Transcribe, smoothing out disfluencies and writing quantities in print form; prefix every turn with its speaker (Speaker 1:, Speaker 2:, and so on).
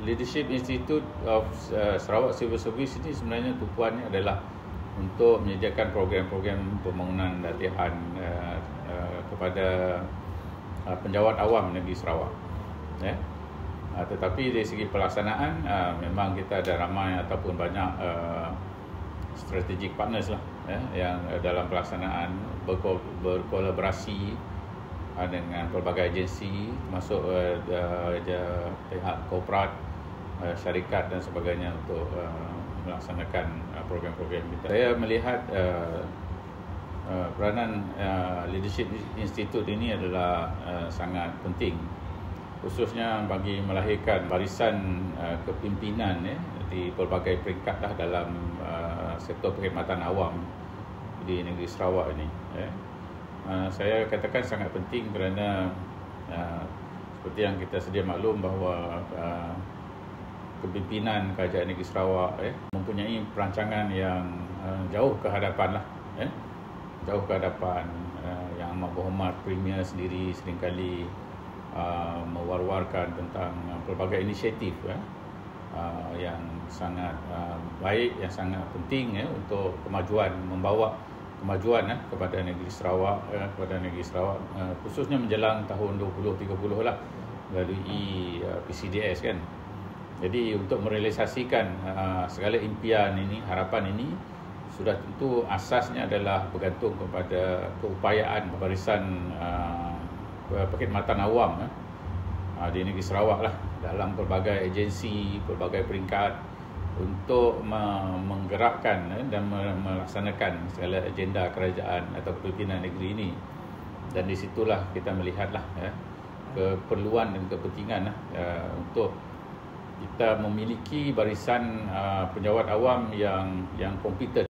Speaker 1: Leadership Institute of Sarawak Civil Service ini sebenarnya tujuannya adalah untuk menyediakan program-program pembangunan latihan kepada penjawat awam negeri Sarawak. Tetapi dari segi pelaksanaan memang kita ada ramai ataupun banyak strategic partners lah yang dalam pelaksanaan berkolaborasi dengan pelbagai agensi termasuk pihak korporat, syarikat dan sebagainya untuk melaksanakan program-program kita. Saya melihat peranan Leadership Institute ini adalah sangat penting, khususnya bagi melahirkan barisan kepimpinan di pelbagai peringkat dalam sektor perkhidmatan awam di negeri Sarawak ini. Saya katakan sangat penting kerana seperti yang kita sedia maklum bahawa kepimpinan Kerajaan Negeri Sarawak mempunyai perancangan yang jauh ke hadapan jauh ke hadapan. Yang Amat Berhormat Premier sendiri seringkali mewar-warkan tentang pelbagai inisiatif yang sangat baik, yang sangat penting untuk kemajuan, membawa kemajuan kepada negeri Sarawak, khususnya menjelang tahun 2030 lah melalui PCDS kan. Jadi untuk merealisasikan segala impian ini, harapan ini, sudah tentu asasnya adalah bergantung kepada keupayaan barisan perkhidmatan awam di negeri Sarawak lah, dalam pelbagai agensi, pelbagai peringkat untuk menggerakkan dan melaksanakan segala agenda kerajaan atau kepimpinan negeri ini. Dan di situlah kita melihatlah keperluan dan kepentingan untuk kita memiliki barisan penjawat awam yang kompeten.